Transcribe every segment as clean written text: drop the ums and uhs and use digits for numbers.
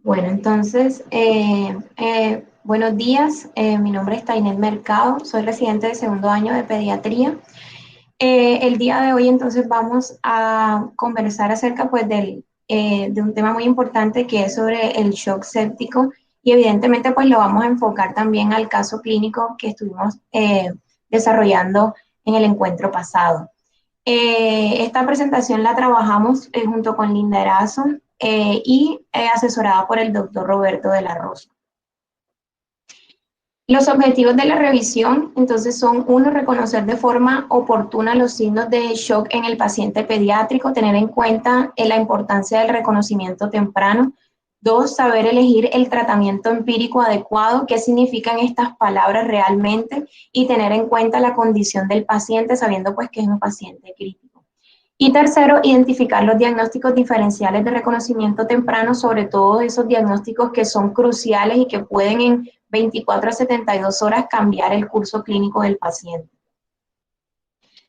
Bueno, entonces, buenos días. Mi nombre es Tainet Mercado, soy residente de segundo año de pediatría. El día de hoy entonces vamos a conversar acerca pues de un tema muy importante que es sobre el shock séptico y evidentemente pues lo vamos a enfocar también al caso clínico que estuvimos desarrollando en el encuentro pasado. Esta presentación la trabajamos junto con Linda Erazo y asesorada por el doctor Roberto de la Rosa. Los objetivos de la revisión, entonces, son: uno, reconocer de forma oportuna los signos de shock en el paciente pediátrico, tener en cuenta la importancia del reconocimiento temprano. Dos, saber elegir el tratamiento empírico adecuado, qué significan estas palabras realmente, y tener en cuenta la condición del paciente, sabiendo pues que es un paciente crítico. Y tercero, identificar los diagnósticos diferenciales de reconocimiento temprano, sobre todo esos diagnósticos que son cruciales y que pueden en 24 a 72 horas cambiar el curso clínico del paciente.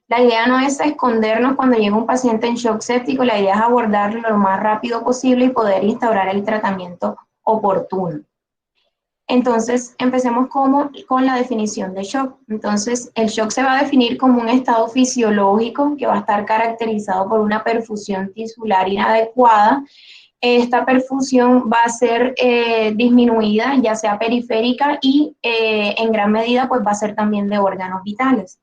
La idea no es escondernos cuando llega un paciente en shock séptico, la idea es abordarlo lo más rápido posible y poder instaurar el tratamiento oportuno. Entonces, empecemos con la definición de shock. Entonces, el shock se va a definir como un estado fisiológico que va a estar caracterizado por una perfusión tisular inadecuada. Esta perfusión va a ser disminuida, ya sea periférica y en gran medida pues va a ser también de órganos vitales.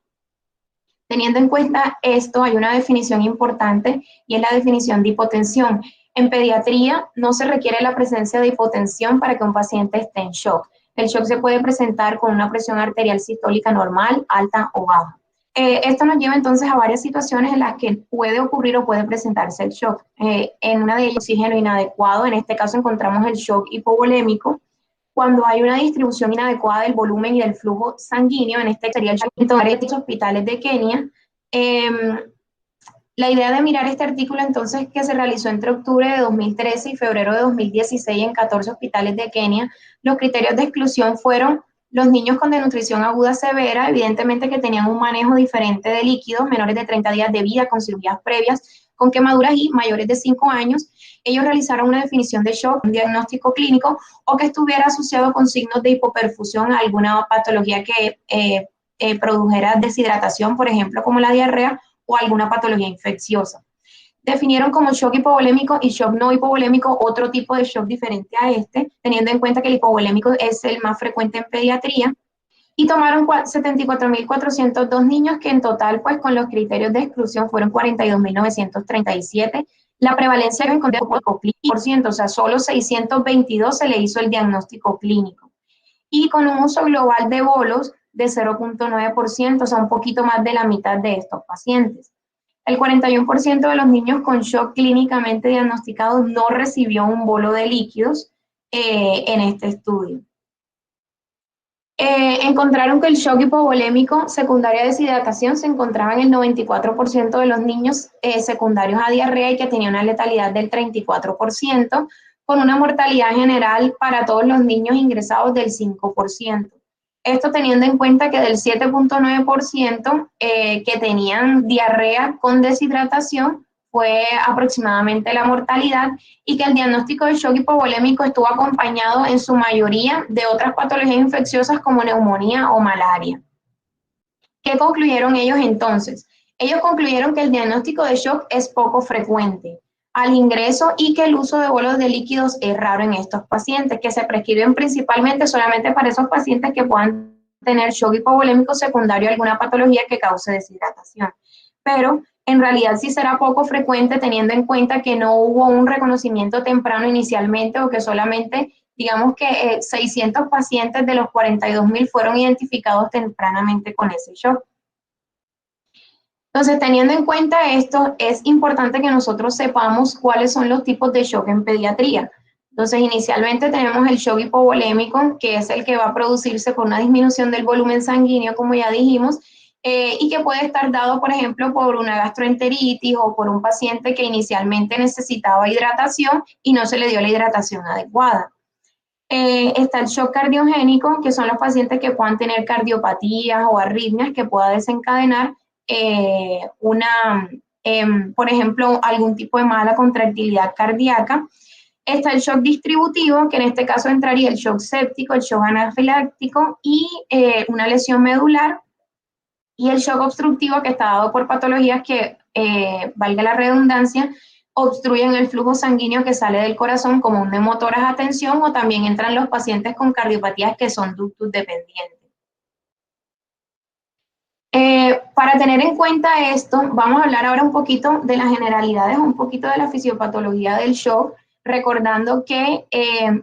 Teniendo en cuenta esto, hay una definición importante y es la definición de hipotensión. En pediatría no se requiere la presencia de hipotensión para que un paciente esté en shock. El shock se puede presentar con una presión arterial sistólica normal, alta o baja. Esto nos lleva entonces a varias situaciones en las que puede ocurrir o puede presentarse el shock. En una de ellas, oxígeno inadecuado, en este caso encontramos el shock hipovolémico, cuando hay una distribución inadecuada del volumen y del flujo sanguíneo, en este sería el shock en varios hospitales de Kenia. La idea de mirar este artículo entonces que se realizó entre octubre de 2013 y febrero de 2016 en 14 hospitales de Kenia, los criterios de exclusión fueron los niños con desnutrición aguda severa, evidentemente que tenían un manejo diferente de líquidos, menores de 30 días de vida, con cirugías previas, con quemaduras y mayores de 5 años. Ellos realizaron una definición de shock, un diagnóstico clínico o que estuviera asociado con signos de hipoperfusión a alguna patología que produjera deshidratación, por ejemplo, como la diarrea, o alguna patología infecciosa. Definieron como shock hipovolémico y shock no hipovolémico otro tipo de shock diferente a este, teniendo en cuenta que el hipovolémico es el más frecuente en pediatría, y tomaron 74.402 niños que en total, pues con los criterios de exclusión fueron 42.937. La prevalencia que encontró por ciento, o sea, solo 622 se le hizo el diagnóstico clínico. Y con un uso global de bolos de 0.9%, o sea, un poquito más de la mitad de estos pacientes. El 41% de los niños con shock clínicamente diagnosticados no recibió un bolo de líquidos en este estudio. Encontraron que el shock hipovolémico secundario a deshidratación se encontraba en el 94% de los niños secundarios a diarrea y que tenía una letalidad del 34%, con una mortalidad general para todos los niños ingresados del 5%. Esto teniendo en cuenta que del 7.9% que tenían diarrea con deshidratación fue aproximadamente la mortalidad, y que el diagnóstico de shock hipovolémico estuvo acompañado en su mayoría de otras patologías infecciosas como neumonía o malaria. ¿Qué concluyeron ellos entonces? Ellos concluyeron que el diagnóstico de shock es poco frecuente al ingreso y que el uso de bolos de líquidos es raro en estos pacientes, que se prescriben principalmente solamente para esos pacientes que puedan tener shock hipovolémico secundario a alguna patología que cause deshidratación. Pero en realidad sí será poco frecuente, teniendo en cuenta que no hubo un reconocimiento temprano inicialmente, o que solamente, digamos que 600 pacientes de los 42.000 fueron identificados tempranamente con ese shock. Entonces, teniendo en cuenta esto, es importante que nosotros sepamos cuáles son los tipos de shock en pediatría. Entonces, inicialmente tenemos el shock hipovolémico, que es el que va a producirse por una disminución del volumen sanguíneo, como ya dijimos, y que puede estar dado, por ejemplo, por una gastroenteritis o por un paciente que inicialmente necesitaba hidratación y no se le dio la hidratación adecuada. Está el shock cardiogénico, que son los pacientes que puedan tener cardiopatías o arritmias que pueda desencadenar por ejemplo, algún tipo de mala contractilidad cardíaca. Está el shock distributivo, que en este caso entraría el shock séptico, el shock anafiláctico y una lesión medular, y el shock obstructivo, que está dado por patologías que, valga la redundancia, obstruyen el flujo sanguíneo que sale del corazón, como un neumotórax a tensión, o también entran los pacientes con cardiopatías que son ductus dependientes. Para tener en cuenta esto, vamos a hablar ahora un poquito de las generalidades, un poquito de la fisiopatología del shock, recordando que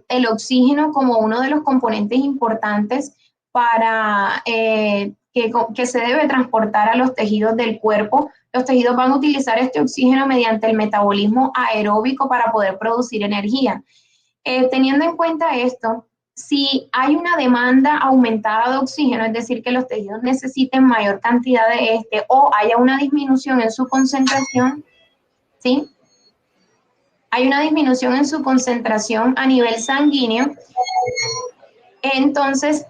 el oxígeno, como uno de los componentes importantes para que se debe transportar a los tejidos del cuerpo, los tejidos van a utilizar este oxígeno mediante el metabolismo aeróbico para poder producir energía. Teniendo en cuenta esto, si hay una demanda aumentada de oxígeno, es decir, que los tejidos necesiten mayor cantidad de este, o haya una disminución en su concentración, ¿sí? Hay una disminución en su concentración a nivel sanguíneo, entonces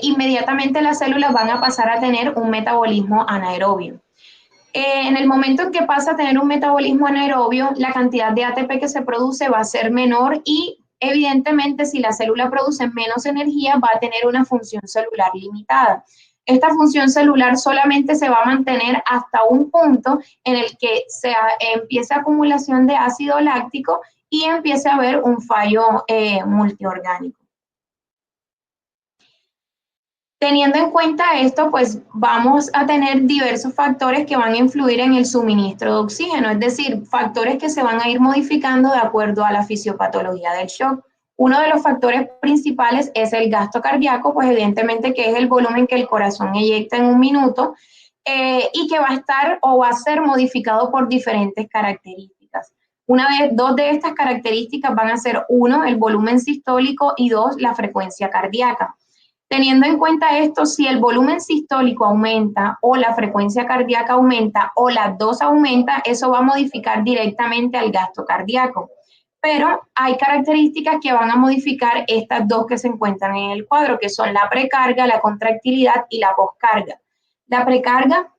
inmediatamente las células van a pasar a tener un metabolismo anaerobio. En el momento en que pasa a tener un metabolismo anaerobio, la cantidad de ATP que se produce va a ser menor y evidentemente si la célula produce menos energía va a tener una función celular limitada. Esta función celular solamente se va a mantener hasta un punto en el que se empiece acumulación de ácido láctico y empiece a haber un fallo multiorgánico. Teniendo en cuenta esto, pues vamos a tener diversos factores que van a influir en el suministro de oxígeno, es decir, factores que se van a ir modificando de acuerdo a la fisiopatología del shock. Uno de los factores principales es el gasto cardíaco, pues evidentemente que es el volumen que el corazón eyecta en un minuto y que va a estar o va a ser modificado por diferentes características. Dos de estas características van a ser, uno, el volumen sistólico y dos, la frecuencia cardíaca. Teniendo en cuenta esto, si el volumen sistólico aumenta o la frecuencia cardíaca aumenta o las dos aumenta, eso va a modificar directamente al gasto cardíaco. Pero hay características que van a modificar estas dos que se encuentran en el cuadro, que son la precarga, la contractilidad y la poscarga. La precarga,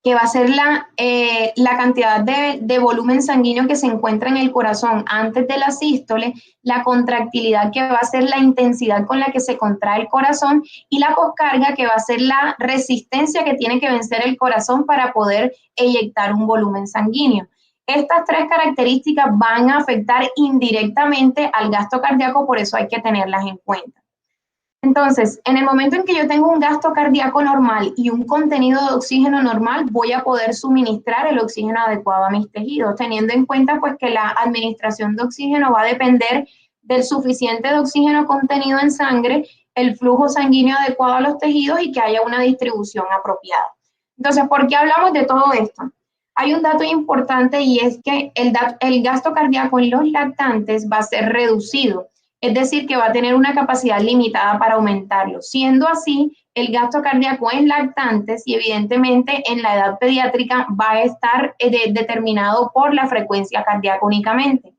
que va a ser la cantidad de volumen sanguíneo que se encuentra en el corazón antes de la sístole, la contractilidad, que va a ser la intensidad con la que se contrae el corazón, y la poscarga, que va a ser la resistencia que tiene que vencer el corazón para poder eyectar un volumen sanguíneo. Estas tres características van a afectar indirectamente al gasto cardíaco, por eso hay que tenerlas en cuenta. Entonces, en el momento en que yo tengo un gasto cardíaco normal y un contenido de oxígeno normal, voy a poder suministrar el oxígeno adecuado a mis tejidos, teniendo en cuenta pues que la administración de oxígeno va a depender del suficiente de oxígeno contenido en sangre, el flujo sanguíneo adecuado a los tejidos y que haya una distribución apropiada. Entonces, ¿por qué hablamos de todo esto? Hay un dato importante y es que el gasto cardíaco en los lactantes va a ser reducido. Es decir, que va a tener una capacidad limitada para aumentarlo. Siendo así, el gasto cardíaco en lactantes y evidentemente en la edad pediátrica va a estar determinado por la frecuencia cardíaca únicamente.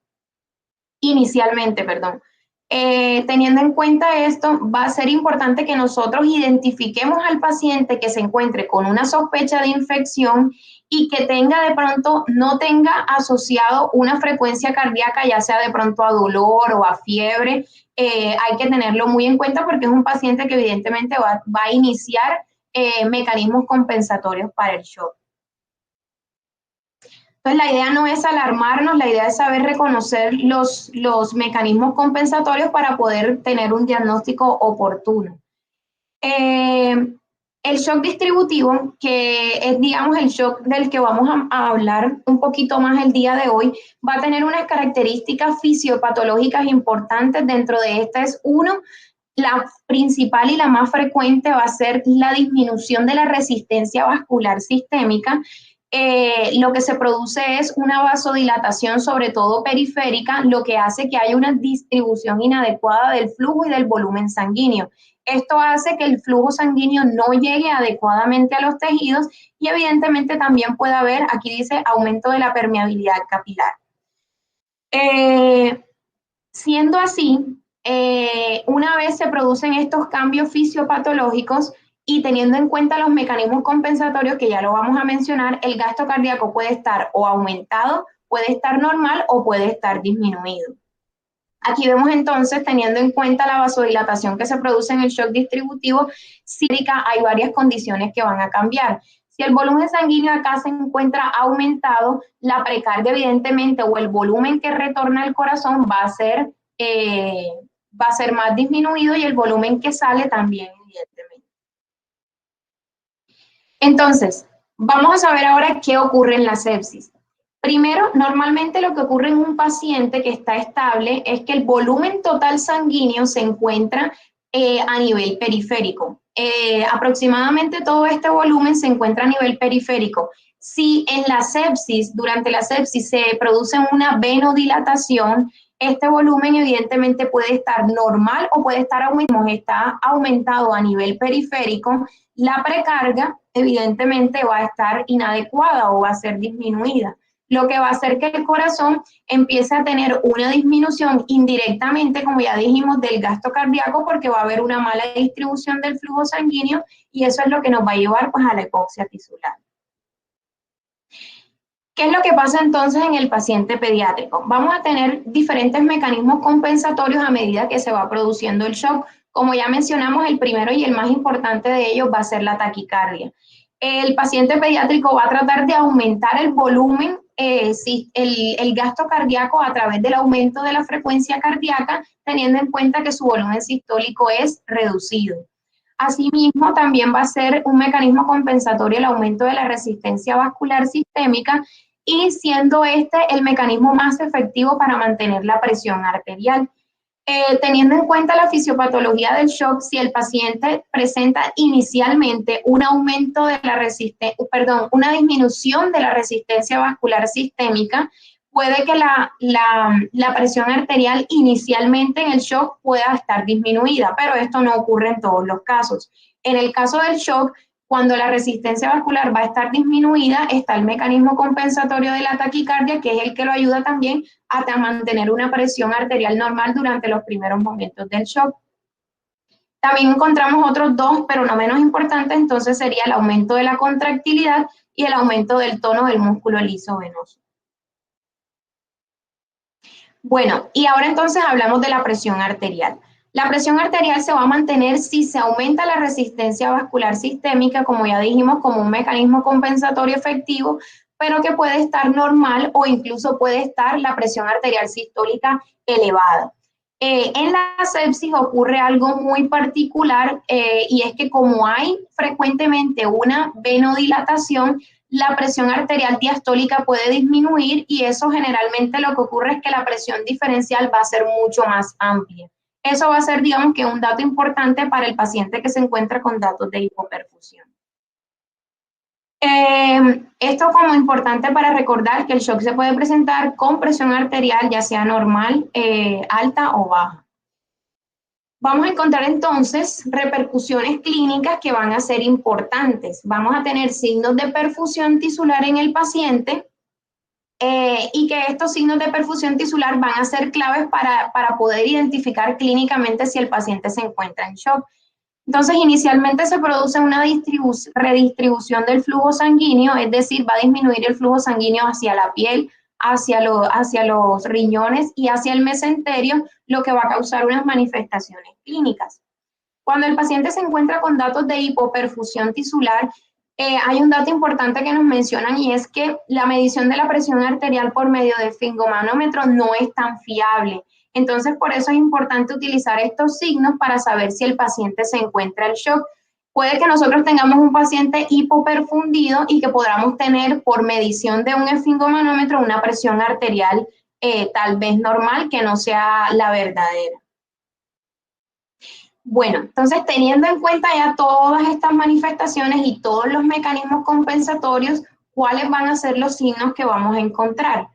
Inicialmente, perdón. Teniendo en cuenta esto, va a ser importante que nosotros identifiquemos al paciente que se encuentre con una sospecha de infección y que tenga de pronto, no tenga asociado una frecuencia cardíaca, ya sea de pronto a dolor o a fiebre. Hay que tenerlo muy en cuenta porque es un paciente que evidentemente va a iniciar mecanismos compensatorios para el shock. Entonces, la idea no es alarmarnos, la idea es saber reconocer los mecanismos compensatorios para poder tener un diagnóstico oportuno. El shock distributivo, que es, digamos, el shock del que vamos a hablar un poquito más el día de hoy, va a tener unas características fisiopatológicas importantes. Dentro de estas, uno, la principal y la más frecuente va a ser la disminución de la resistencia vascular sistémica. Lo que se produce es una vasodilatación, sobre todo periférica, lo que hace que haya una distribución inadecuada del flujo y del volumen sanguíneo. Esto hace que el flujo sanguíneo no llegue adecuadamente a los tejidos y evidentemente también puede haber, aquí dice, aumento de la permeabilidad capilar. Siendo así, una vez se producen estos cambios fisiopatológicos y teniendo en cuenta los mecanismos compensatorios, que ya lo vamos a mencionar, el gasto cardíaco puede estar o aumentado, puede estar normal o puede estar disminuido. Aquí vemos entonces, teniendo en cuenta la vasodilatación que se produce en el shock distributivo, sí hay varias condiciones que van a cambiar. Si el volumen sanguíneo acá se encuentra aumentado, la precarga evidentemente o el volumen que retorna al corazón va a ser más disminuido y el volumen que sale también, evidentemente. Entonces, vamos a saber ahora qué ocurre en la sepsis. Primero, normalmente lo que ocurre en un paciente que está estable es que el volumen total sanguíneo se encuentra a nivel periférico. Aproximadamente todo este volumen se encuentra a nivel periférico. Si en la sepsis, durante la sepsis, se produce una venodilatación, este volumen evidentemente puede estar normal o puede estar aumentado. Está aumentado a nivel periférico, la precarga evidentemente va a estar inadecuada o va a ser disminuida, lo que va a hacer que el corazón empiece a tener una disminución indirectamente, como ya dijimos, del gasto cardíaco, porque va a haber una mala distribución del flujo sanguíneo y eso es lo que nos va a llevar pues, a la hipoxia tisular. ¿Qué es lo que pasa entonces en el paciente pediátrico? Vamos a tener diferentes mecanismos compensatorios a medida que se va produciendo el shock. Como ya mencionamos, el primero y el más importante de ellos va a ser la taquicardia. El paciente pediátrico va a tratar de aumentar el volumen, el gasto cardíaco a través del aumento de la frecuencia cardíaca, teniendo en cuenta que su volumen sistólico es reducido. Asimismo, también va a ser un mecanismo compensatorio el aumento de la resistencia vascular sistémica y siendo este el mecanismo más efectivo para mantener la presión arterial. Teniendo en cuenta la fisiopatología del shock, si el paciente presenta inicialmente un aumento de la una disminución de la resistencia vascular sistémica, puede que la presión arterial inicialmente en el shock pueda estar disminuida, pero esto no ocurre en todos los casos. En el caso del shock, cuando la resistencia vascular va a estar disminuida, está el mecanismo compensatorio de la taquicardia, que es el que lo ayuda también a mantener una presión arterial normal durante los primeros momentos del shock. También encontramos otros dos, pero no menos importantes, entonces sería el aumento de la contractilidad y el aumento del tono del músculo liso venoso. Bueno, y ahora entonces hablamos de la presión arterial. La presión arterial se va a mantener si se aumenta la resistencia vascular sistémica, como ya dijimos, como un mecanismo compensatorio efectivo, pero que puede estar normal o incluso puede estar la presión arterial sistólica elevada. En la sepsis ocurre algo muy particular y es que como hay frecuentemente una venodilatación, la presión arterial diastólica puede disminuir y eso generalmente lo que ocurre es que la presión diferencial va a ser mucho más amplia. Eso va a ser, digamos, que un dato importante para el paciente que se encuentra con datos de hipoperfusión. Esto como importante para recordar que el shock se puede presentar con presión arterial, ya sea normal, alta o baja. Vamos a encontrar entonces repercusiones clínicas que van a ser importantes. Vamos a tener signos de perfusión tisular en el paciente y que estos signos de perfusión tisular van a ser claves para poder identificar clínicamente si el paciente se encuentra en shock. Entonces, inicialmente se produce una redistribución del flujo sanguíneo, es decir, va a disminuir el flujo sanguíneo hacia la piel, hacia los riñones y hacia el mesenterio, lo que va a causar unas manifestaciones clínicas. Cuando el paciente se encuentra con datos de hipoperfusión tisular, hay un dato importante que nos mencionan y es que la medición de la presión arterial por medio de esfingomanómetro no es tan fiable. Entonces, por eso es importante utilizar estos signos para saber si el paciente se encuentra en shock. Puede que nosotros tengamos un paciente hipoperfundido y que podamos tener por medición de un esfingomanómetro una presión arterial tal vez normal, que no sea la verdadera. Bueno, entonces teniendo en cuenta ya todas estas manifestaciones y todos los mecanismos compensatorios, ¿cuáles van a ser los signos que vamos a encontrar?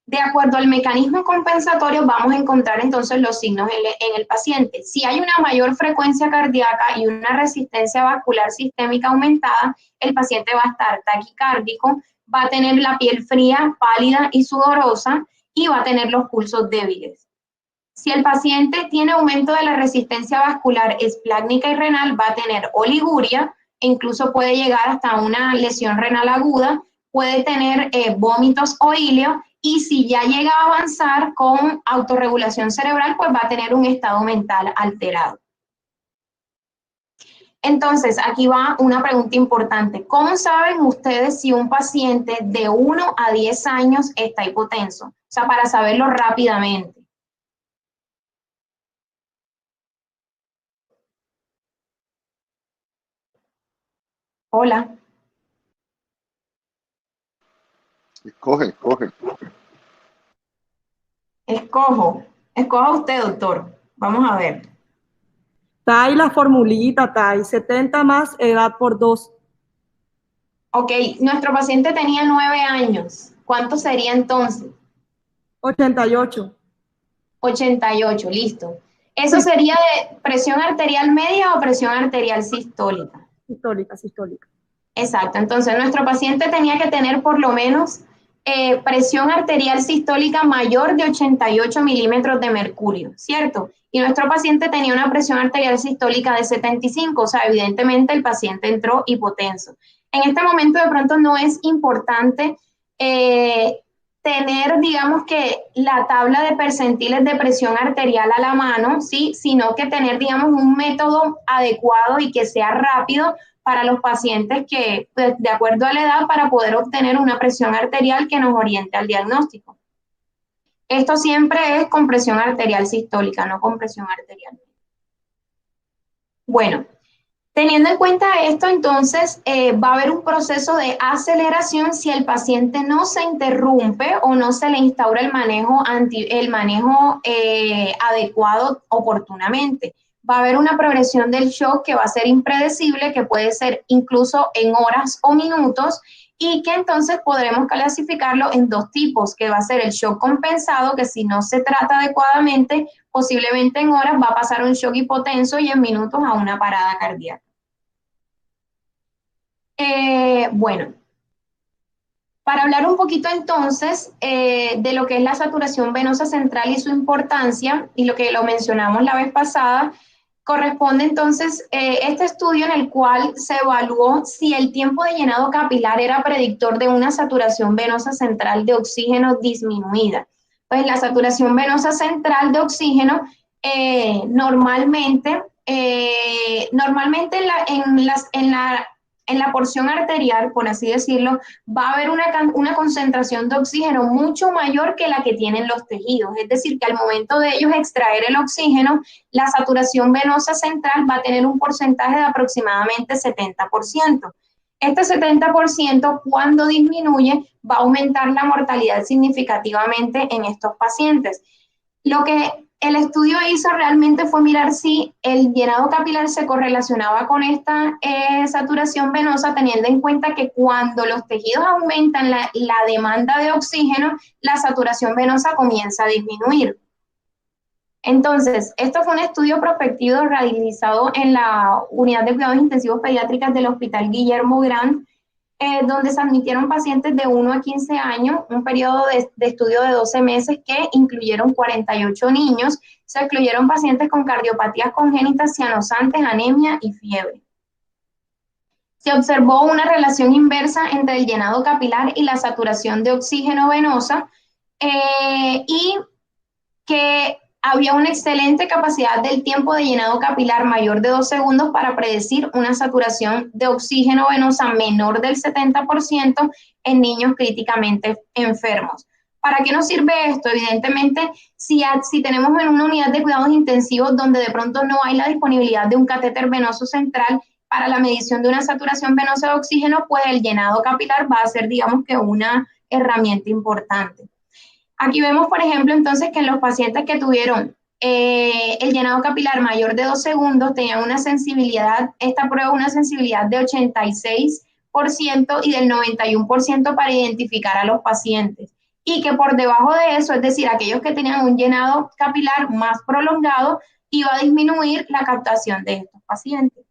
De acuerdo al mecanismo compensatorio, vamos a encontrar entonces los signos en el paciente. Si hay una mayor frecuencia cardíaca y una resistencia vascular sistémica aumentada, el paciente va a estar taquicárdico, va a tener la piel fría, pálida y sudorosa y va a tener los pulsos débiles. Si el paciente tiene aumento de la resistencia vascular esplácnica y renal, va a tener oliguria, e incluso puede llegar hasta una lesión renal aguda, puede tener vómitos o ileo y si ya llega a avanzar con autorregulación cerebral, pues va a tener un estado mental alterado. Entonces, aquí va una pregunta importante. ¿Cómo saben ustedes si un paciente de 1 a 10 años está hipotenso? O sea, para saberlo rápidamente. Hola. Escoge. Escoja usted, doctor. Vamos a ver. Está ahí la formulita, está ahí, 70 más edad por 2. Ok, nuestro paciente tenía 9 años. ¿Cuánto sería entonces? 88. 88, listo. ¿Eso Sí, sería de presión arterial media o presión arterial sistólica? sistólica. Exacto, entonces nuestro paciente tenía que tener por lo menos presión arterial sistólica mayor de 88 milímetros de mercurio, ¿cierto? Y nuestro paciente tenía una presión arterial sistólica de 75, o sea, evidentemente el paciente entró hipotenso. En este momento de pronto no es importante tener, digamos que, la tabla de percentiles de presión arterial a la mano, ¿sí? Sino que tener, digamos, un método adecuado y que sea rápido para los pacientes que, pues, de acuerdo a la edad, para poder obtener una presión arterial que nos oriente al diagnóstico. Esto siempre es con presión arterial sistólica, no con presión arterial. Bueno, teniendo en cuenta esto, entonces va a haber un proceso de aceleración si el paciente no se interrumpe o no se le instaura el manejo adecuado oportunamente. Va a haber una progresión del shock que va a ser impredecible, que puede ser incluso en horas o minutos, y que entonces podremos clasificarlo en dos tipos, que va a ser el shock compensado, que si no se trata adecuadamente, posiblemente en horas va a pasar un shock hipotenso y en minutos a una parada cardíaca. Bueno, para hablar un poquito entonces de lo que es la saturación venosa central y su importancia, y lo que lo mencionamos la vez pasada, corresponde entonces este estudio en el cual se evaluó si el tiempo de llenado capilar era predictor de una saturación venosa central de oxígeno disminuida. Pues la saturación venosa central de oxígeno normalmente en la porción arterial, por así decirlo, va a haber una concentración de oxígeno mucho mayor que la que tienen los tejidos. Es decir, que al momento de ellos extraer el oxígeno, la saturación venosa central va a tener un porcentaje de aproximadamente 70%. Este 70%, cuando disminuye, va a aumentar la mortalidad significativamente en estos pacientes. Lo que el estudio hizo realmente fue mirar si el llenado capilar se correlacionaba con esta saturación venosa, teniendo en cuenta que cuando los tejidos aumentan la demanda de oxígeno, la saturación venosa comienza a disminuir. Entonces, esto fue un estudio prospectivo realizado en la Unidad de Cuidados Intensivos Pediátricas del Hospital Guillermo Grant, donde se admitieron pacientes de 1 a 15 años, un periodo de estudio de 12 meses que incluyeron 48 niños, se incluyeron pacientes con cardiopatías congénitas, cianosantes, anemia y fiebre. Se observó una relación inversa entre el llenado capilar y la saturación de oxígeno venosa y que había una excelente capacidad del tiempo de llenado capilar mayor de 2 segundos para predecir una saturación de oxígeno venosa menor del 70% en niños críticamente enfermos. ¿Para qué nos sirve esto? Evidentemente, si tenemos en una unidad de cuidados intensivos donde de pronto no hay la disponibilidad de un catéter venoso central para la medición de una saturación venosa de oxígeno, pues el llenado capilar va a ser, digamos que, una herramienta importante. Aquí vemos, por ejemplo, entonces que en los pacientes que tuvieron el llenado capilar mayor de 2 segundos tenían una sensibilidad, esta prueba una sensibilidad de 86% y del 91% para identificar a los pacientes. Y que por debajo de eso, es decir, aquellos que tenían un llenado capilar más prolongado, iba a disminuir la captación de estos pacientes.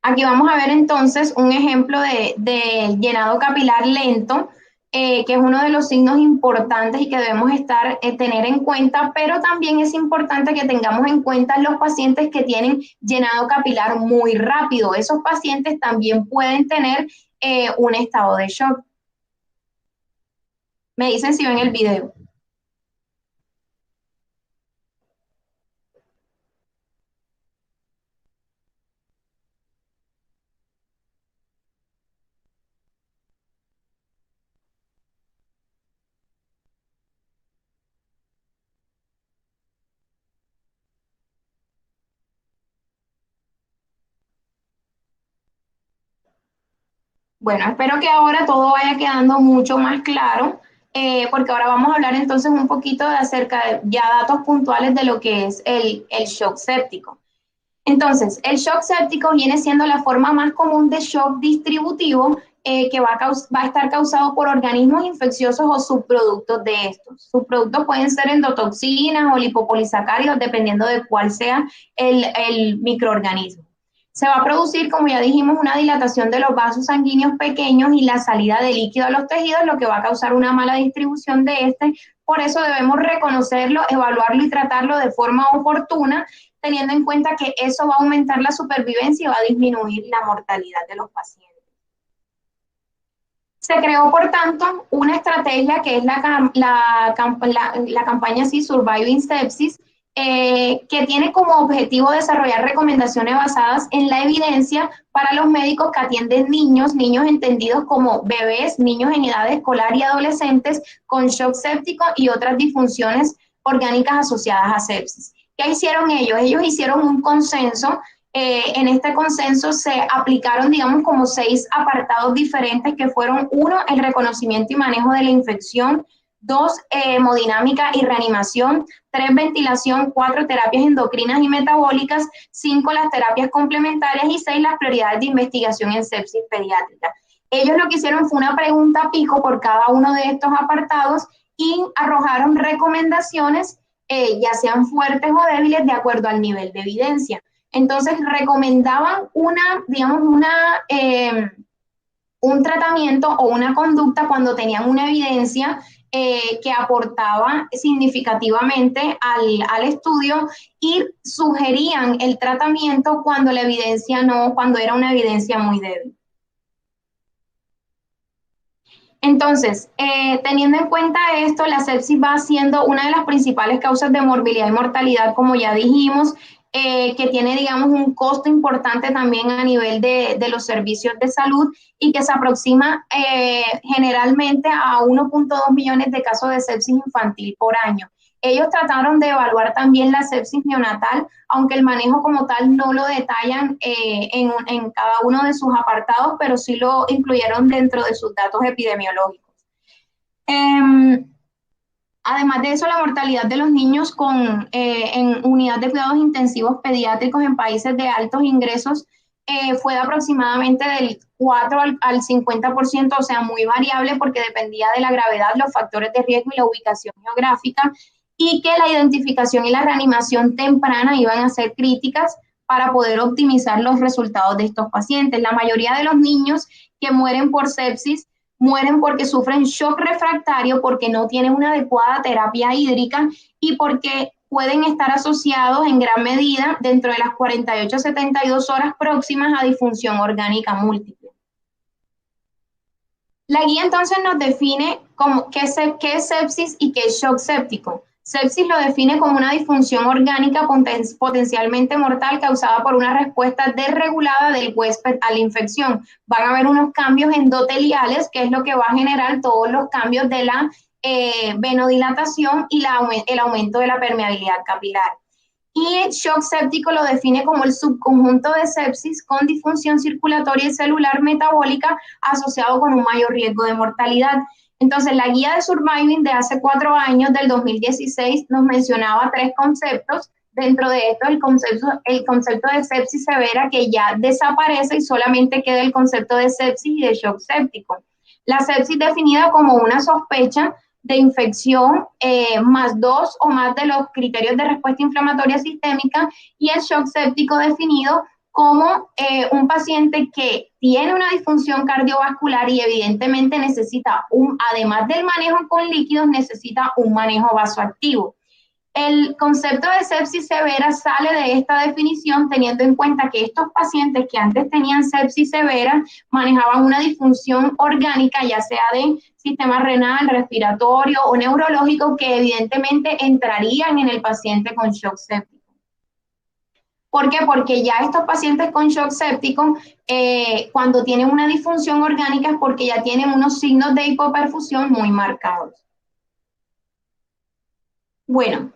Aquí vamos a ver entonces un ejemplo de llenado capilar lento, que es uno de los signos importantes y que debemos tener en cuenta, pero también es importante que tengamos en cuenta los pacientes que tienen llenado capilar muy rápido. Esos pacientes también pueden tener un estado de shock. Me dicen si ven el video. Bueno, espero que ahora todo vaya quedando mucho más claro, porque ahora vamos a hablar entonces un poquito de acerca de ya datos puntuales de lo que es el shock séptico. Entonces, el shock séptico viene siendo la forma más común de shock distributivo que va a estar causado por organismos infecciosos o subproductos de estos. Subproductos pueden ser endotoxinas o lipopolisacáridos, dependiendo de cuál sea el microorganismo. Se va a producir, como ya dijimos, una dilatación de los vasos sanguíneos pequeños y la salida de líquido a los tejidos, lo que va a causar una mala distribución de este. Por eso debemos reconocerlo, evaluarlo y tratarlo de forma oportuna, teniendo en cuenta que eso va a aumentar la supervivencia y va a disminuir la mortalidad de los pacientes. Se creó, por tanto, una estrategia que es la campaña Surviving Sepsis, que tiene como objetivo desarrollar recomendaciones basadas en la evidencia para los médicos que atienden niños entendidos como bebés, niños en edad escolar y adolescentes con shock séptico y otras disfunciones orgánicas asociadas a sepsis. ¿Qué hicieron ellos? Ellos hicieron un consenso. En este consenso se aplicaron, digamos, como 6 apartados diferentes que fueron: 1, el reconocimiento y manejo de la infección; 2, hemodinámica y reanimación; 3, ventilación; 4, terapias endocrinas y metabólicas; 5, las terapias complementarias; y 6, las prioridades de investigación en sepsis pediátrica. Ellos lo que hicieron fue una pregunta pico por cada uno de estos apartados y arrojaron recomendaciones, ya sean fuertes o débiles, de acuerdo al nivel de evidencia. Entonces recomendaban un tratamiento o una conducta cuando tenían una evidencia que aportaba significativamente al estudio, y sugerían el tratamiento cuando la evidencia cuando era una evidencia muy débil. Entonces, teniendo en cuenta esto, la sepsis va siendo una de las principales causas de morbilidad y mortalidad, como ya dijimos, que tiene, digamos, un costo importante también a nivel de los servicios de salud, y que se aproxima generalmente a 1.2 millones de casos de sepsis infantil por año. Ellos trataron de evaluar también la sepsis neonatal, aunque el manejo como tal no lo detallan en cada uno de sus apartados, pero sí lo incluyeron dentro de sus datos epidemiológicos. Además de eso, la mortalidad de los niños en unidad de cuidados intensivos pediátricos en países de altos ingresos fue de aproximadamente del 4 al 50%, o sea, muy variable porque dependía de la gravedad, los factores de riesgo y la ubicación geográfica, y que la identificación y la reanimación temprana iban a ser críticas para poder optimizar los resultados de estos pacientes. La mayoría de los niños que mueren por sepsis mueren porque sufren shock refractario, porque no tienen una adecuada terapia hídrica y porque pueden estar asociados en gran medida dentro de las 48 a 72 horas próximas a disfunción orgánica múltiple. La guía entonces nos define qué es sepsis y qué es shock séptico. Sepsis lo define como una disfunción orgánica potencialmente mortal causada por una respuesta desregulada del huésped a la infección. Van a haber unos cambios endoteliales, que es lo que va a generar todos los cambios de la venodilatación y el aumento de la permeabilidad capilar. Y el shock séptico lo define como el subconjunto de sepsis con disfunción circulatoria y celular metabólica asociado con un mayor riesgo de mortalidad. Entonces, la guía de Surviving de hace 4 años, del 2016, nos mencionaba 3 conceptos. Dentro de esto, el concepto de sepsis severa, que ya desaparece y solamente queda el concepto de sepsis y de shock séptico. La sepsis definida como una sospecha de infección más 2 o más de los criterios de respuesta inflamatoria sistémica, y el shock séptico definido como un paciente que tiene una disfunción cardiovascular y evidentemente necesita, además del manejo con líquidos, necesita un manejo vasoactivo. El concepto de sepsis severa sale de esta definición teniendo en cuenta que estos pacientes que antes tenían sepsis severa manejaban una disfunción orgánica, ya sea de sistema renal, respiratorio o neurológico, que evidentemente entrarían en el paciente con shock séptico. ¿Por qué? Porque ya estos pacientes con shock séptico, cuando tienen una disfunción orgánica es porque ya tienen unos signos de hipoperfusión muy marcados. Bueno,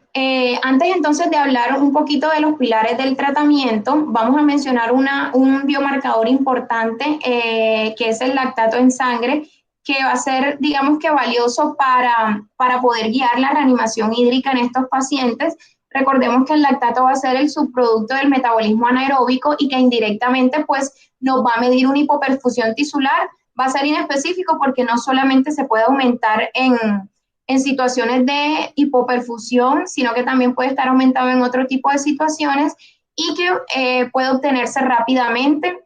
antes entonces de hablar un poquito de los pilares del tratamiento, vamos a mencionar un biomarcador importante que es el lactato en sangre, que va a ser, digamos que valioso para poder guiar la reanimación hídrica en estos pacientes. Recordemos que el lactato va a ser el subproducto del metabolismo anaeróbico y que indirectamente pues nos va a medir una hipoperfusión tisular. Va a ser inespecífico porque no solamente se puede aumentar en situaciones de hipoperfusión, sino que también puede estar aumentado en otro tipo de situaciones y que puede obtenerse rápidamente.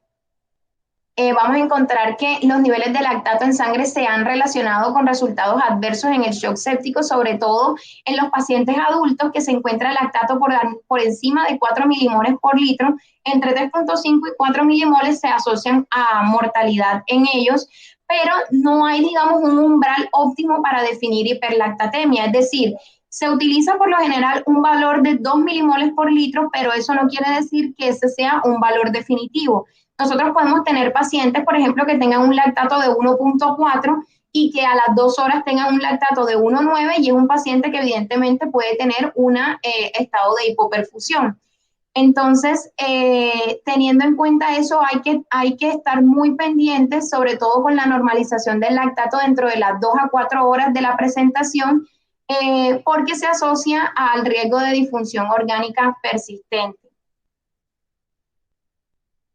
Vamos a encontrar que los niveles de lactato en sangre se han relacionado con resultados adversos en el shock séptico, sobre todo en los pacientes adultos que se encuentra el lactato por encima de 4 milimoles por litro. Entre 3.5 y 4 milimoles se asocian a mortalidad en ellos, pero no hay, digamos, un umbral óptimo para definir hiperlactatemia, es decir, se utiliza por lo general un valor de 2 milimoles por litro, pero eso no quiere decir que ese sea un valor definitivo. Nosotros podemos tener pacientes, por ejemplo, que tengan un lactato de 1.4 y que a las 2 horas tengan un lactato de 1.9 y es un paciente que evidentemente puede tener un estado de hipoperfusión. Entonces, teniendo en cuenta eso, hay que estar muy pendientes, sobre todo con la normalización del lactato dentro de las 2 a 4 horas de la presentación, porque se asocia al riesgo de disfunción orgánica persistente.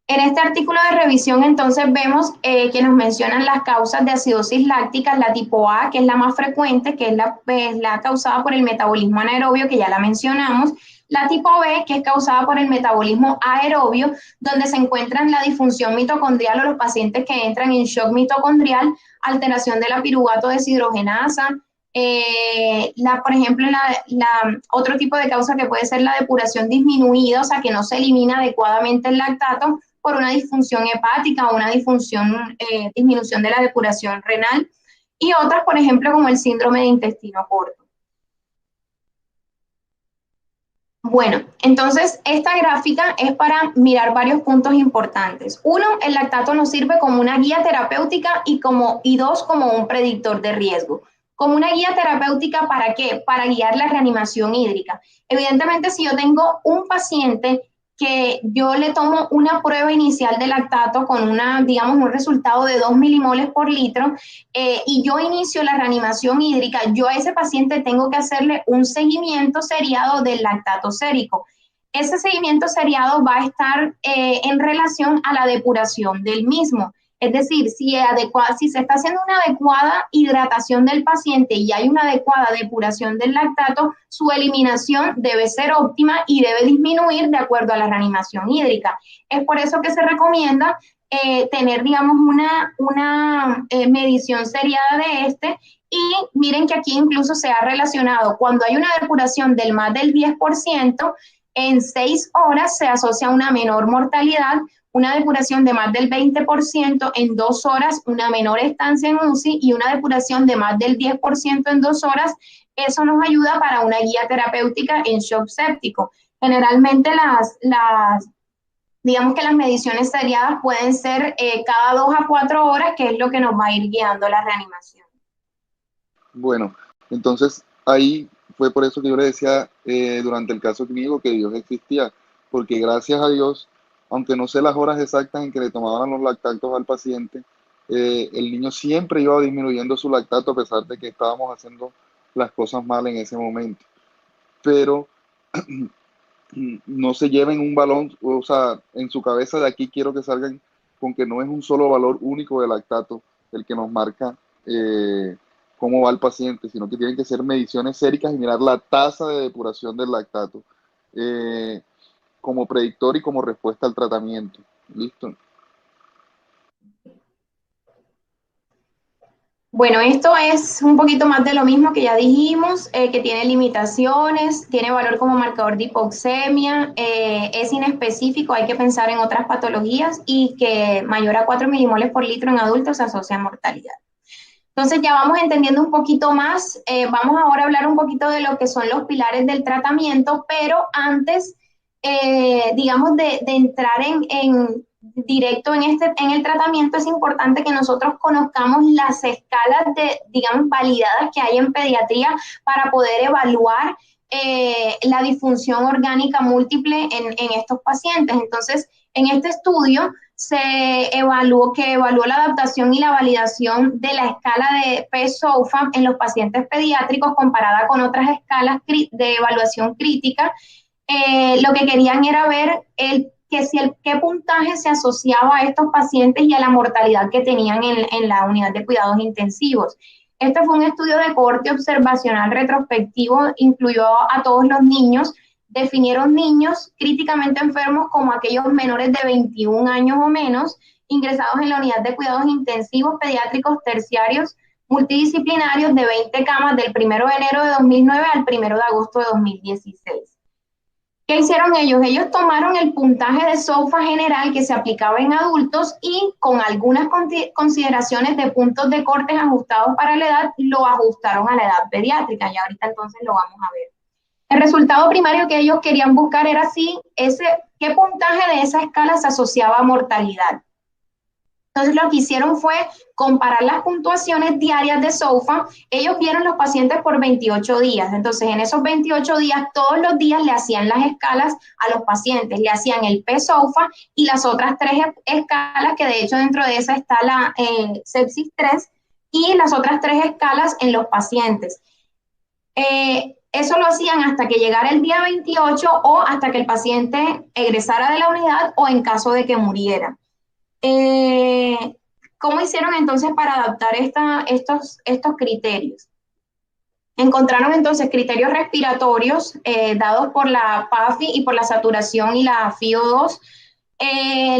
En este artículo de revisión, entonces, vemos que nos mencionan las causas de acidosis láctica, la tipo A, que es la más frecuente, que es la causada por el metabolismo anaerobio, que ya la mencionamos, la tipo B, que es causada por el metabolismo aerobio, donde se encuentran la disfunción mitocondrial o los pacientes que entran en shock mitocondrial, alteración de la piruvato deshidrogenasa, por ejemplo, otro tipo de causa que puede ser la depuración disminuida, o sea, que no se elimina adecuadamente el lactato, por una disfunción hepática o una disminución de la depuración renal, y otras, por ejemplo, como el síndrome de intestino corto. Bueno, entonces esta gráfica es para mirar varios puntos importantes. Uno, el lactato nos sirve como una guía terapéutica y dos, como un predictor de riesgo. Como una guía terapéutica, ¿para qué? Para guiar la reanimación hídrica. Evidentemente, si yo tengo un paciente que yo le tomo una prueba inicial de lactato con digamos, un resultado de 2 milimoles por litro y yo inicio la reanimación hídrica, yo a ese paciente tengo que hacerle un seguimiento seriado del lactato sérico. Ese seguimiento seriado va a estar en relación a la depuración del mismo. Es decir, si se está haciendo una adecuada hidratación del paciente y hay una adecuada depuración del lactato, su eliminación debe ser óptima y debe disminuir de acuerdo a la reanimación hídrica. Es por eso que se recomienda tener, digamos, una medición seriada de este. Y miren que aquí incluso se ha relacionado, cuando hay una depuración del más del 10%, en 6 horas se asocia a una menor mortalidad, una depuración de más del 20% en 2 horas, una menor estancia en UCI, y una depuración de más del 10% en 2 horas. Eso nos ayuda para una guía terapéutica en shock séptico. Generalmente digamos que las mediciones seriadas pueden ser cada 2 a 4 horas, que es lo que nos va a ir guiando la reanimación. Bueno, entonces ahí fue por eso que yo le decía durante el caso clínico que Dios existía, porque gracias a Dios, aunque no sé las horas exactas en que le tomaban los lactatos al paciente, el niño siempre iba disminuyendo su lactato a pesar de que estábamos haciendo las cosas mal en ese momento. Pero no se lleven un balón, o sea, en su cabeza de aquí quiero que salgan con que no es un solo valor único de lactato el que nos marca cómo va el paciente, sino que tienen que ser mediciones séricas y mirar la tasa de depuración del lactato eh, como predictor y como respuesta al tratamiento. ¿Listo? Bueno, esto es un poquito más de lo mismo que ya dijimos, que tiene limitaciones, tiene valor como marcador de hipoxemia, es inespecífico, hay que pensar en otras patologías y que mayor a 4 milimoles por litro en adultos se asocia a mortalidad. Entonces ya vamos entendiendo un poquito más, vamos ahora a hablar un poquito de lo que son los pilares del tratamiento, pero antes, digamos, de entrar en directo en el tratamiento, es importante que nosotros conozcamos las escalas de, digamos, validadas que hay en pediatría para poder evaluar la disfunción orgánica múltiple en estos pacientes. Entonces, en este estudio se evaluó la adaptación y la validación de la escala de PES-SOFA en los pacientes pediátricos comparada con otras escalas de evaluación crítica. Lo que querían era ver qué puntaje se asociaba a estos pacientes y a la mortalidad que tenían en la unidad de cuidados intensivos. Este fue un estudio de cohorte observacional retrospectivo, incluyó a todos los niños, definieron niños críticamente enfermos como aquellos menores de 21 años o menos, ingresados en la unidad de cuidados intensivos pediátricos terciarios multidisciplinarios de 20 camas del 1 de enero de 2009 al 1 de agosto de 2016. ¿Qué hicieron ellos? Ellos tomaron el puntaje de SOFA general que se aplicaba en adultos y con algunas consideraciones de puntos de cortes ajustados para la edad, lo ajustaron a la edad pediátrica. Y ahorita entonces lo vamos a ver. El resultado primario que ellos querían buscar era qué puntaje de esa escala se asociaba a mortalidad. Entonces lo que hicieron fue comparar las puntuaciones diarias de SOFA. Ellos vieron los pacientes por 28 días. Entonces en esos 28 días, todos los días le hacían las escalas a los pacientes. Le hacían el PES-SOFA y las otras 3 escalas, que de hecho dentro de esa está la sepsis 3, y las otras 3 escalas en los pacientes. Eso lo hacían hasta que llegara el día 28 o hasta que el paciente egresara de la unidad o en caso de que muriera. ¿Cómo hicieron entonces para adaptar estos criterios? Encontraron entonces criterios respiratorios dados por la PAFI y por la saturación y la FiO2,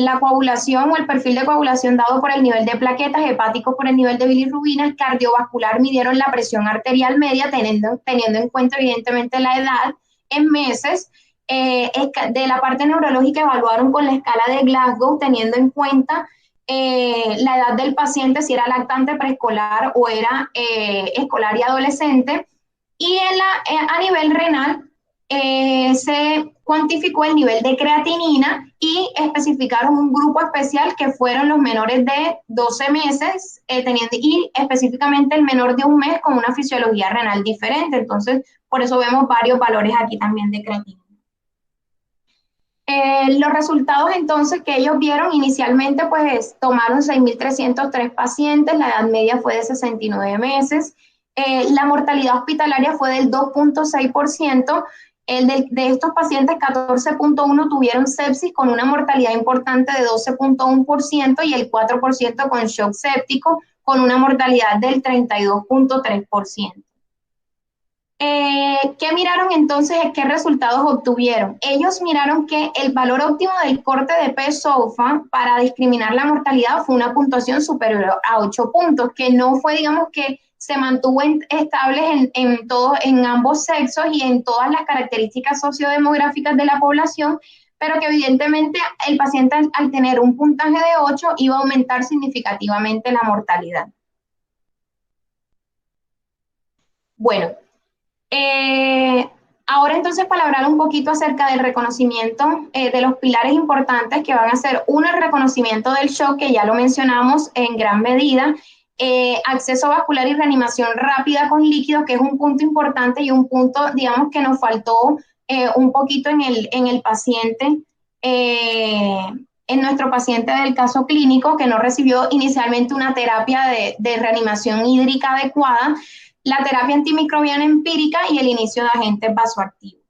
la coagulación o el perfil de coagulación dado por el nivel de plaquetas, hepáticos por el nivel de bilirrubinas, cardiovascular midieron la presión arterial media teniendo en cuenta evidentemente la edad en meses. De la parte neurológica evaluaron con la escala de Glasgow teniendo en cuenta la edad del paciente, si era lactante, preescolar o era escolar y adolescente. Y a nivel renal se cuantificó el nivel de creatinina y especificaron un grupo especial que fueron los menores de 12 meses y específicamente el menor de 1 mes con una fisiología renal diferente. Entonces, por eso vemos varios valores aquí también de creatinina. Los resultados entonces que ellos vieron inicialmente, pues tomaron 6.303 pacientes, la edad media fue de 69 meses, la mortalidad hospitalaria fue del 2.6%, de estos pacientes 14.1 tuvieron sepsis con una mortalidad importante de 12.1% y el 4% con shock séptico con una mortalidad del 32.3%. ¿Qué miraron entonces? ¿Qué resultados obtuvieron? Ellos miraron que el valor óptimo del corte de PES-SOFA para discriminar la mortalidad fue una puntuación superior a 8 puntos, que no fue, digamos, que se mantuvo estable en ambos sexos y en todas las características sociodemográficas de la población, pero que evidentemente el paciente al tener un puntaje de 8 iba a aumentar significativamente la mortalidad. Bueno, ahora entonces para hablar un poquito acerca del reconocimiento de los pilares importantes que van a ser, uno, el reconocimiento del shock, que ya lo mencionamos en gran medida, acceso vascular y reanimación rápida con líquidos, que es un punto importante y un punto, digamos, que nos faltó un poquito en el paciente, en nuestro paciente del caso clínico, que no recibió inicialmente una terapia de reanimación hídrica adecuada, la terapia antimicrobiana empírica y el inicio de agentes vasoactivos.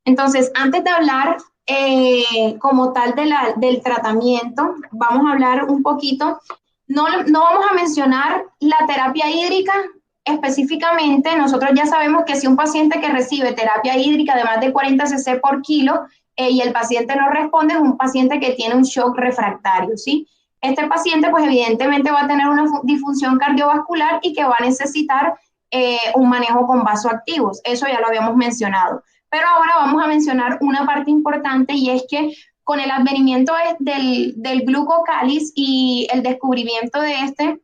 Entonces, antes de hablar como tal del tratamiento, vamos a hablar un poquito, no vamos a mencionar la terapia hídrica específicamente. Nosotros ya sabemos que si un paciente que recibe terapia hídrica de más de 40 cc por kilo y el paciente no responde, es un paciente que tiene un shock refractario, ¿sí? Este paciente pues evidentemente va a tener una disfunción cardiovascular y que va a necesitar un manejo con vasoactivos. Eso ya lo habíamos mencionado. Pero ahora vamos a mencionar una parte importante y es que con el advenimiento del glucocáliz y el descubrimiento de este,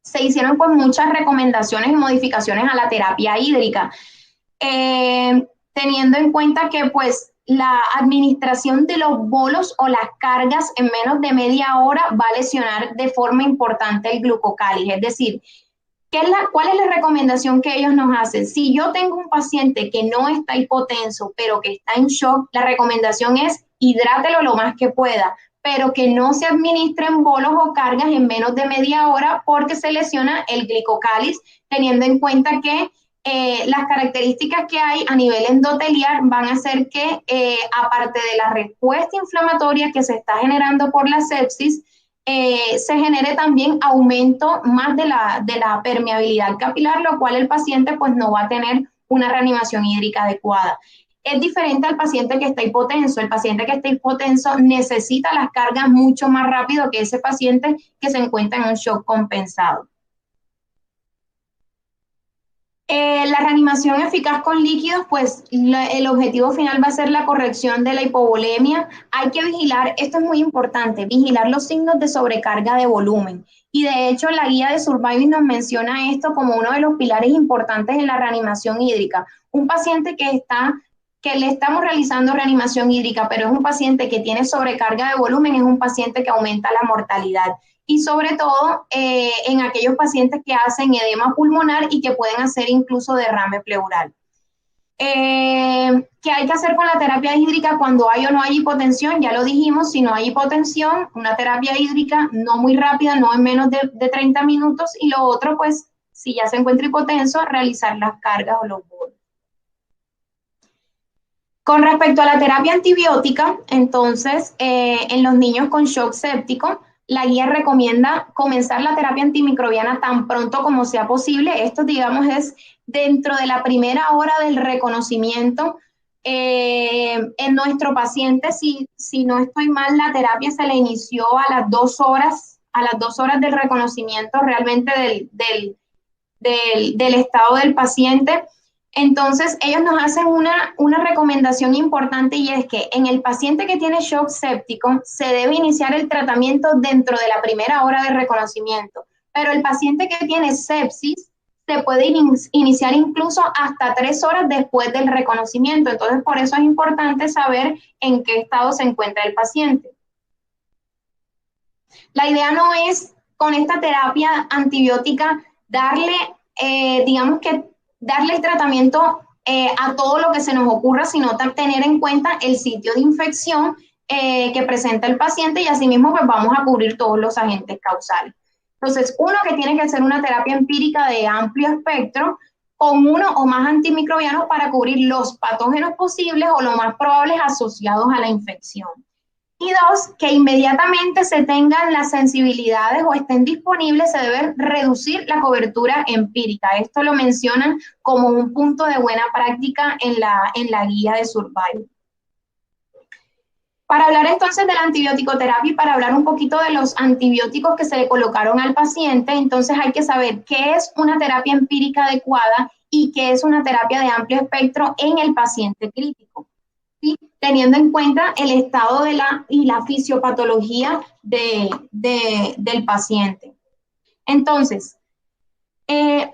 se hicieron pues muchas recomendaciones y modificaciones a la terapia hídrica, teniendo en cuenta que pues la administración de los bolos o las cargas en menos de media hora va a lesionar de forma importante el glucocáliz. Es decir, ¿cuál es la recomendación que ellos nos hacen? Si yo tengo un paciente que no está hipotenso, pero que está en shock, la recomendación es hidrátelo lo más que pueda, pero que no se administren bolos o cargas en menos de media hora porque se lesiona el glicocáliz, teniendo en cuenta que las características que hay a nivel endotelial van a hacer que, aparte de la respuesta inflamatoria que se está generando por la sepsis, se genere también aumento más de la permeabilidad capilar, lo cual el paciente pues no va a tener una reanimación hídrica adecuada. Es diferente al paciente que está hipotenso. El paciente que está hipotenso necesita las cargas mucho más rápido que ese paciente que se encuentra en un shock compensado. La reanimación eficaz con líquidos, pues el objetivo final va a ser la corrección de la hipovolemia. Hay que vigilar, esto es muy importante, vigilar los signos de sobrecarga de volumen. Y de hecho la guía de Surviving nos menciona esto como uno de los pilares importantes en la reanimación hídrica. Un paciente que le estamos realizando reanimación hídrica, pero es un paciente que tiene sobrecarga de volumen, es un paciente que aumenta la mortalidad. Y sobre todo en aquellos pacientes que hacen edema pulmonar y que pueden hacer incluso derrame pleural. ¿Qué hay que hacer con la terapia hídrica cuando hay o no hay hipotensión? Ya lo dijimos, si no hay hipotensión, una terapia hídrica no muy rápida, no en menos de 30 minutos, y lo otro, pues, si ya se encuentra hipotenso, realizar las cargas o los bolos. Con respecto a la terapia antibiótica, entonces, en los niños con shock séptico, la guía recomienda comenzar la terapia antimicrobiana tan pronto como sea posible. Esto, digamos, es dentro de la primera hora del reconocimiento. En nuestro paciente, si no estoy mal, la terapia se le inició a las 2 horas del reconocimiento realmente del estado del paciente. Entonces, ellos nos hacen una recomendación importante y es que en el paciente que tiene shock séptico se debe iniciar el tratamiento dentro de la primera hora de reconocimiento, pero el paciente que tiene sepsis se puede iniciar incluso hasta 3 horas después del reconocimiento. Entonces, por eso es importante saber en qué estado se encuentra el paciente. La idea no es con esta terapia antibiótica darle, darle el tratamiento a todo lo que se nos ocurra, sino tener en cuenta el sitio de infección que presenta el paciente y asimismo pues vamos a cubrir todos los agentes causales. Entonces, uno que tiene que hacer una terapia empírica de amplio espectro con uno o más antimicrobianos para cubrir los patógenos posibles o lo más probables asociados a la infección. Y 2, que inmediatamente se tengan las sensibilidades o estén disponibles, se debe reducir la cobertura empírica. Esto lo mencionan como un punto de buena práctica en la guía de Survival. Para hablar entonces de la antibiótico-terapia y para hablar un poquito de los antibióticos que se le colocaron al paciente, entonces hay que saber qué es una terapia empírica adecuada y qué es una terapia de amplio espectro en el paciente crítico, ¿sí? Teniendo en cuenta el estado y la fisiopatología del paciente. Entonces,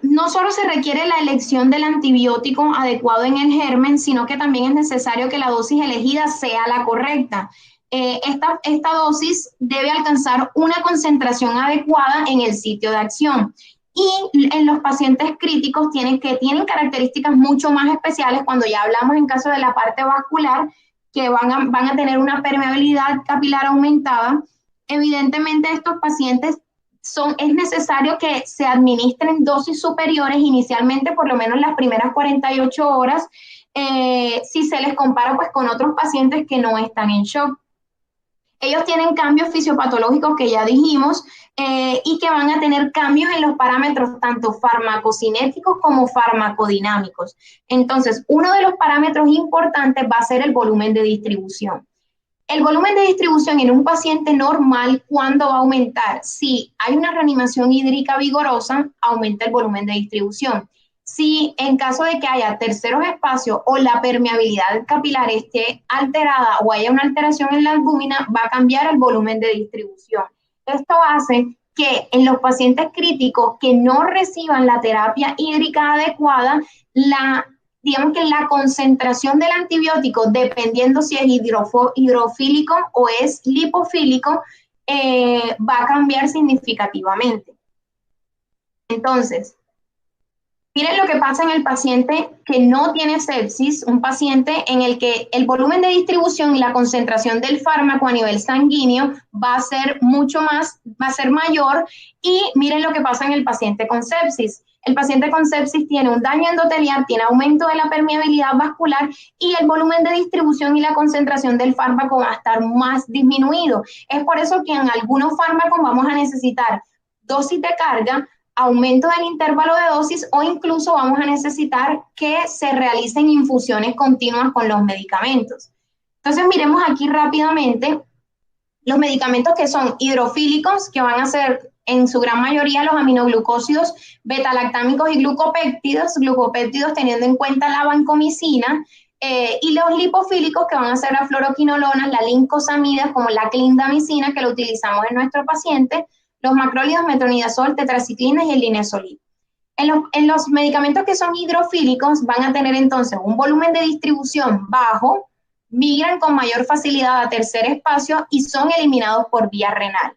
no solo se requiere la elección del antibiótico adecuado en el germen, sino que también es necesario que la dosis elegida sea la correcta. Esta dosis debe alcanzar una concentración adecuada en el sitio de acción. Y en los pacientes críticos que tienen características mucho más especiales, cuando ya hablamos en caso de la parte vascular, que van a tener una permeabilidad capilar aumentada, evidentemente estos pacientes es necesario que se administren dosis superiores inicialmente, por lo menos las primeras 48 horas, si se les compara pues con otros pacientes que no están en shock. Ellos tienen cambios fisiopatológicos que ya dijimos y que van a tener cambios en los parámetros tanto farmacocinéticos como farmacodinámicos. Entonces, uno de los parámetros importantes va a ser el volumen de distribución. El volumen de distribución en un paciente normal, ¿cuándo va a aumentar? Si hay una reanimación hídrica vigorosa, aumenta el volumen de distribución. Si en caso de que haya terceros espacios o la permeabilidad capilar esté alterada o haya una alteración en la albúmina, va a cambiar el volumen de distribución. Esto hace que en los pacientes críticos que no reciban la terapia hídrica adecuada, digamos que la concentración del antibiótico, dependiendo si es hidrofílico o es lipofílico, va a cambiar significativamente. Entonces, miren lo que pasa en el paciente que no tiene sepsis, un paciente en el que el volumen de distribución y la concentración del fármaco a nivel sanguíneo va a ser mucho más, va a ser mayor, y miren lo que pasa en el paciente con sepsis. El paciente con sepsis tiene un daño endotelial, tiene aumento de la permeabilidad vascular y el volumen de distribución y la concentración del fármaco va a estar más disminuido. Es por eso que en algunos fármacos vamos a necesitar dosis de carga, aumento del intervalo de dosis o incluso vamos a necesitar que se realicen infusiones continuas con los medicamentos. Entonces miremos aquí rápidamente los medicamentos que son hidrofílicos, que van a ser en su gran mayoría los aminoglucósidos, betalactámicos y glucopéptidos teniendo en cuenta la vancomicina, y los lipofílicos que van a ser las fluoroquinolonas, la lincosamidas como la clindamicina que lo utilizamos en nuestro paciente, los macrólidos, metronidazol, tetraciclinas y el linezolid. En los medicamentos que son hidrofílicos van a tener entonces un volumen de distribución bajo, migran con mayor facilidad a tercer espacio y son eliminados por vía renal.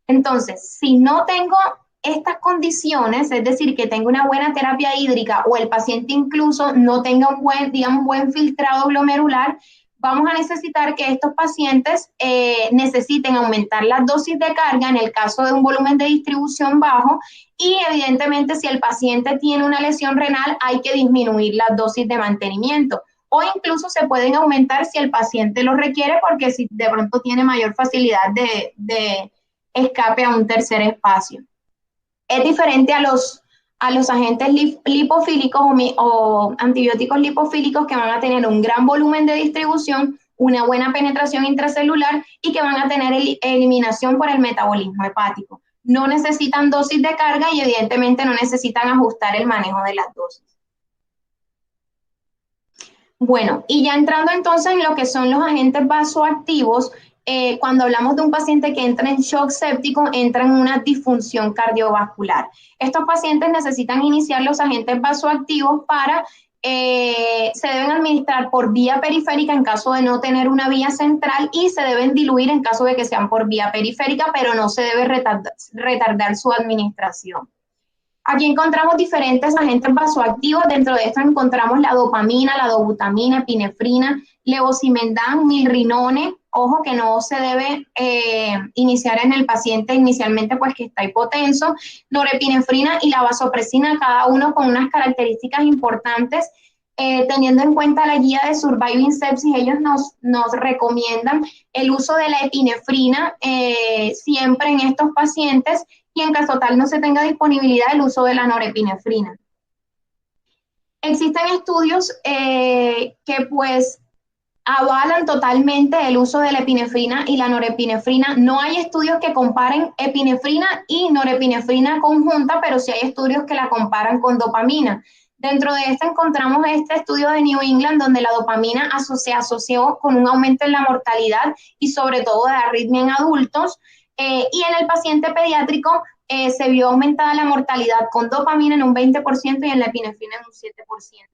Entonces, si no tengo estas condiciones, es decir, que tengo una buena terapia hídrica o el paciente incluso no tenga un buen, digamos, buen filtrado glomerular, vamos a necesitar que estos pacientes necesiten aumentar las dosis de carga en el caso de un volumen de distribución bajo y evidentemente si el paciente tiene una lesión renal hay que disminuir las dosis de mantenimiento o incluso se pueden aumentar si el paciente lo requiere porque si de pronto tiene mayor facilidad de escape a un tercer espacio. Es diferente a los agentes lipofílicos o antibióticos lipofílicos que van a tener un gran volumen de distribución, una buena penetración intracelular y que van a tener eliminación por el metabolismo hepático. No necesitan dosis de carga y evidentemente no necesitan ajustar el manejo de las dosis. Bueno, y ya entrando entonces en lo que son los agentes vasoactivos, cuando hablamos de un paciente que entra en shock séptico, entra en una disfunción cardiovascular. Estos pacientes necesitan iniciar los agentes vasoactivos para, se deben administrar por vía periférica en caso de no tener una vía central y se deben diluir en caso de que sean por vía periférica, pero no se debe retardar su administración. Aquí encontramos diferentes agentes vasoactivos. Dentro de esto encontramos la dopamina, la dobutamina, epinefrina, levosimendan, milrinone. Ojo que no se debe iniciar en el paciente inicialmente pues que está hipotenso, norepinefrina y la vasopresina, cada uno con unas características importantes. Teniendo en cuenta la guía de Surviving Sepsis, ellos nos recomiendan el uso de la epinefrina siempre en estos pacientes y en caso tal no se tenga disponibilidad el uso de la norepinefrina. Existen estudios que pues avalan totalmente el uso de la epinefrina y la norepinefrina. No hay estudios que comparen epinefrina y norepinefrina conjunta, pero sí hay estudios que la comparan con dopamina. Dentro de esto encontramos este estudio de New England donde la dopamina se asoció con un aumento en la mortalidad y sobre todo de arritmia en adultos. Y en el paciente pediátrico se vio aumentada la mortalidad con dopamina en un 20% y en la epinefrina en un 7%.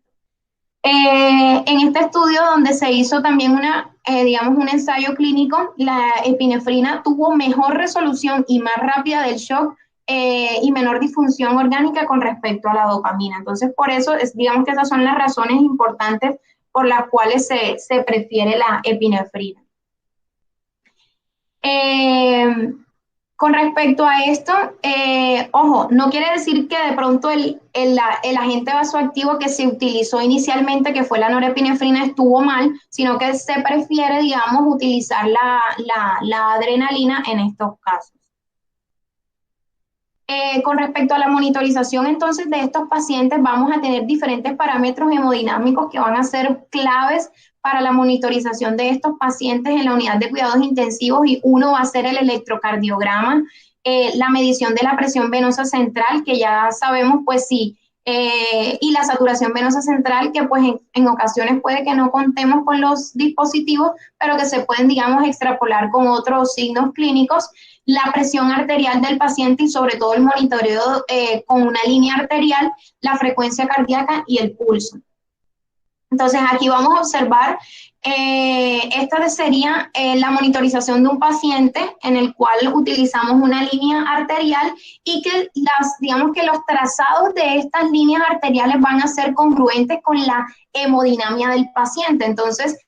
En este estudio donde se hizo también digamos un ensayo clínico, la epinefrina tuvo mejor resolución y más rápida del shock y menor disfunción orgánica con respecto a la dopamina. Entonces, por eso, digamos que esas son las razones importantes por las cuales se prefiere la epinefrina. Con respecto a esto, ojo, no quiere decir que de pronto el agente vasoactivo que se utilizó inicialmente, que fue la norepinefrina, estuvo mal, sino que se prefiere, digamos, utilizar la adrenalina en estos casos. Con respecto a la monitorización entonces de estos pacientes, vamos a tener diferentes parámetros hemodinámicos que van a ser claves para la monitorización de estos pacientes en la unidad de cuidados intensivos, y uno va a ser el electrocardiograma, la medición de la presión venosa central, que ya sabemos pues sí, y la saturación venosa central, que pues en ocasiones puede que no contemos con los dispositivos, pero que se pueden, digamos, extrapolar con otros signos clínicos, la presión arterial del paciente y sobre todo el monitoreo con una línea arterial, la frecuencia cardíaca y el pulso. Entonces aquí vamos a observar, esta sería la monitorización de un paciente en el cual utilizamos una línea arterial y que digamos que los trazados de estas líneas arteriales van a ser congruentes con la hemodinamia del paciente. Entonces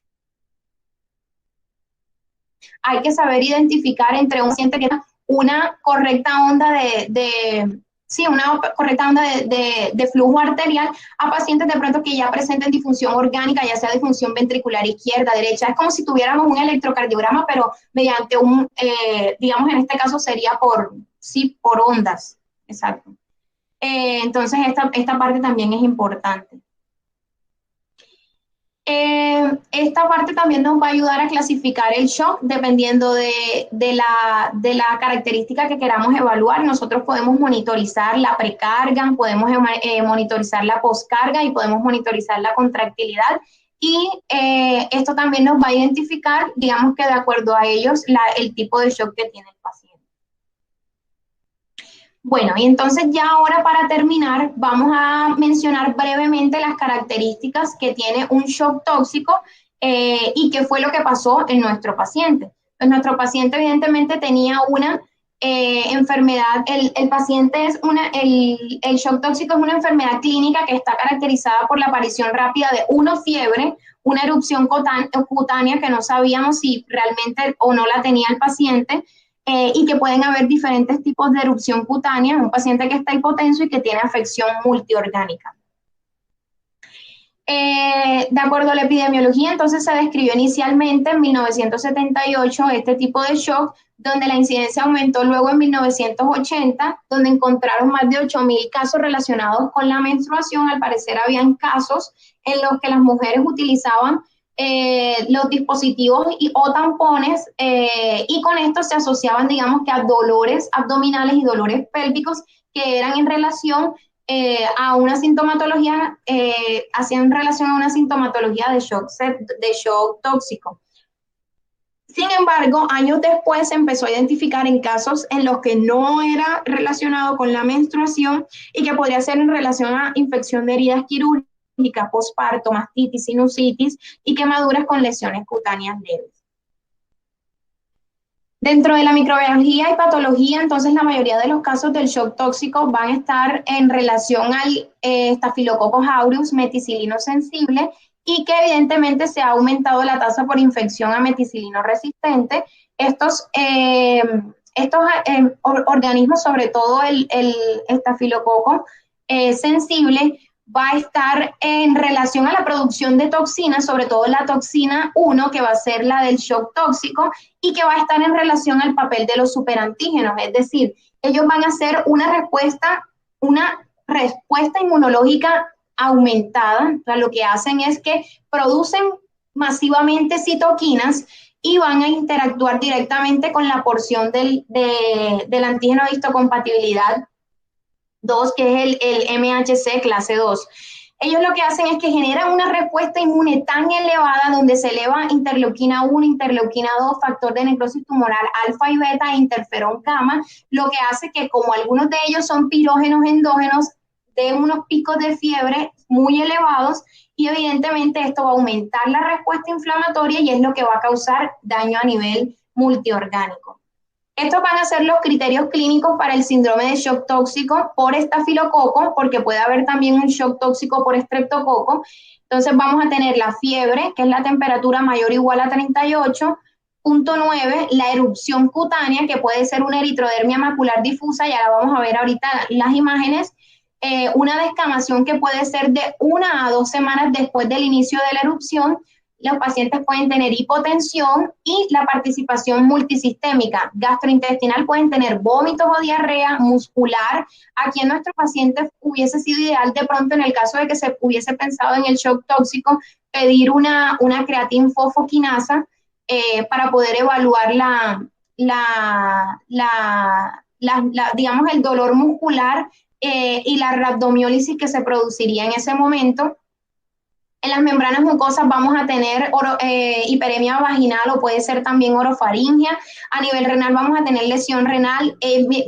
hay que saber identificar entre un paciente que tiene una correcta onda de flujo arterial a pacientes de pronto que ya presenten disfunción orgánica, ya sea disfunción ventricular izquierda, derecha. Es como si tuviéramos un electrocardiograma, pero mediante digamos, en este caso sería por ondas. Exacto. Entonces, esta parte también es importante. Esta parte también nos va a ayudar a clasificar el shock dependiendo de la característica que queramos evaluar. Nosotros podemos monitorizar la precarga, podemos monitorizar la poscarga y podemos monitorizar la contractilidad. Y esto también nos va a identificar, digamos que de acuerdo a ellos, el tipo de shock que tiene el paciente. Bueno, y entonces ya ahora para terminar vamos a mencionar brevemente las características que tiene un shock tóxico y qué fue lo que pasó en nuestro paciente. Pues nuestro paciente evidentemente tenía una enfermedad, el paciente el shock tóxico es una enfermedad clínica que está caracterizada por la aparición rápida de fiebre, una erupción cutánea que no sabíamos si realmente o no la tenía el paciente, y que pueden haber diferentes tipos de erupción cutánea, un paciente que está hipotenso y que tiene afección multiorgánica. De acuerdo a la epidemiología, entonces se describió inicialmente en 1978 este tipo de shock, donde la incidencia aumentó luego en 1980, donde encontraron más de 8.000 casos relacionados con la menstruación. Al parecer habían casos en los que las mujeres utilizaban los dispositivos o tampones, y con esto se asociaban, digamos, que a dolores abdominales y dolores pélvicos que eran en relación a una sintomatología, hacían relación a una sintomatología de shock tóxico. Sin embargo, años después se empezó a identificar en casos en los que no era relacionado con la menstruación y que podría ser en relación a infección de heridas quirúrgicas, posparto, mastitis, sinusitis y quemaduras con lesiones cutáneas leves. Dentro de la microbiología y patología, entonces la mayoría de los casos del shock tóxico van a estar en relación al Staphylococcus aureus meticilino sensible, y que evidentemente se ha aumentado la tasa por infección a meticilino resistente. Estos organismos, sobre todo el estafilococo sensible, va a estar en relación a la producción de toxinas, sobre todo la toxina 1, que va a ser la del shock tóxico, y que va a estar en relación al papel de los superantígenos, es decir, ellos van a hacer una respuesta inmunológica aumentada. O sea, lo que hacen es que producen masivamente citoquinas y van a interactuar directamente con la porción del antígeno de histocompatibilidad 2, que es el MHC clase 2. Ellos lo que hacen es que generan una respuesta inmune tan elevada, donde se eleva interleuquina 1, interleuquina 2, factor de necrosis tumoral alfa y beta e interferón gamma, lo que hace que, como algunos de ellos son pirógenos endógenos, de unos picos de fiebre muy elevados, y evidentemente esto va a aumentar la respuesta inflamatoria y es lo que va a causar daño a nivel multiorgánico. Estos van a ser los criterios clínicos para el síndrome de shock tóxico por estafilococo, porque puede haber también un shock tóxico por estreptococo. Entonces vamos a tener la fiebre, que es la temperatura mayor o igual a 38.9, la erupción cutánea, que puede ser una eritrodermia macular difusa, y ahora vamos a ver ahorita las imágenes, una descamación que puede ser de 1 a 2 semanas después del inicio de la erupción, los pacientes pueden tener hipotensión y la participación multisistémica. Gastrointestinal pueden tener vómitos o diarrea, muscular. Aquí en nuestros pacientes hubiese sido ideal de pronto en el caso de que se hubiese pensado en el shock tóxico, pedir una creatinfosfoquinasa para poder evaluar digamos, el dolor muscular y la rhabdomiólisis que se produciría en ese momento. En las membranas mucosas vamos a tener hiperemia vaginal o puede ser también orofaringia. A nivel renal vamos a tener lesión renal.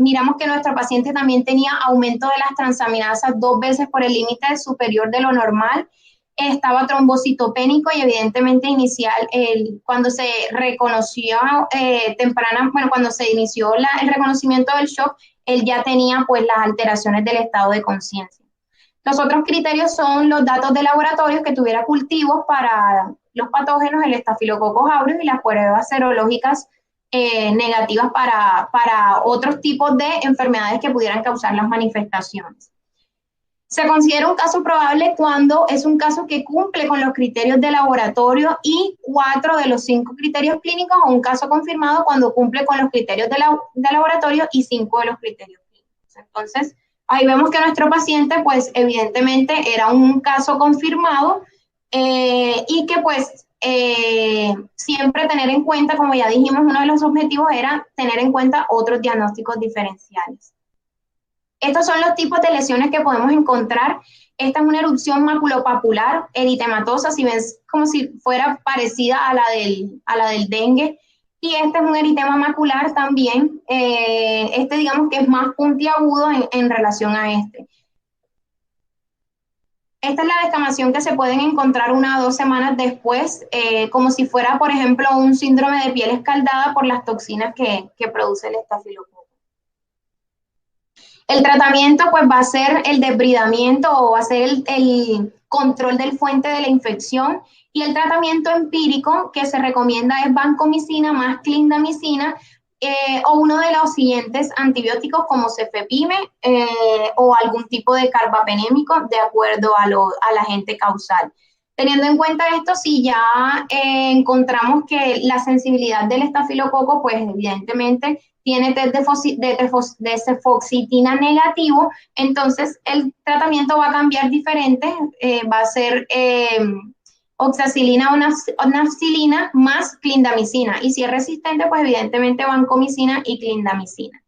Miramos que nuestra paciente también tenía aumento de las transaminasas 2 veces por el límite superior de lo normal. Estaba trombocitopénico y evidentemente cuando se reconoció cuando se inició el reconocimiento del shock, él ya tenía pues las alteraciones del estado de conciencia. Los otros criterios son los datos de laboratorio, que tuviera cultivos para los patógenos, el Staphylococcus aureus y las pruebas serológicas negativas para otros tipos de enfermedades que pudieran causar las manifestaciones. Se considera un caso probable cuando es un caso que cumple con los criterios de laboratorio y 4 de los 5 criterios clínicos, o un caso confirmado cuando cumple con los criterios de laboratorio y 5 de los criterios clínicos. Entonces, ahí vemos que nuestro paciente, pues, evidentemente era un caso confirmado y que, pues, siempre tener en cuenta, como ya dijimos, uno de los objetivos era tener en cuenta otros diagnósticos diferenciales. Estos son los tipos de lesiones que podemos encontrar. Esta es una erupción maculopapular eritematosa, si ves como si fuera parecida a la del dengue. Y este es un eritema macular también. Digamos que es más puntiagudo en relación a este. Esta es la descamación que se pueden encontrar 1 o 2 semanas después, como si fuera, por ejemplo, un síndrome de piel escaldada por las toxinas que produce el estafilococo. El tratamiento pues va a ser el debridamiento o va a ser el control del fuente de la infección, y el tratamiento empírico que se recomienda es vancomicina más clindamicina o uno de los siguientes antibióticos como cefepime o algún tipo de carbapenémico de acuerdo al agente causal. Teniendo en cuenta esto, si ya encontramos que la sensibilidad del estafilococo, pues evidentemente tiene test de cefoxitina negativo, entonces el tratamiento va a cambiar diferente, va a ser oxacilina o nafcilina más clindamicina, y si es resistente, pues evidentemente vancomicina y clindamicina.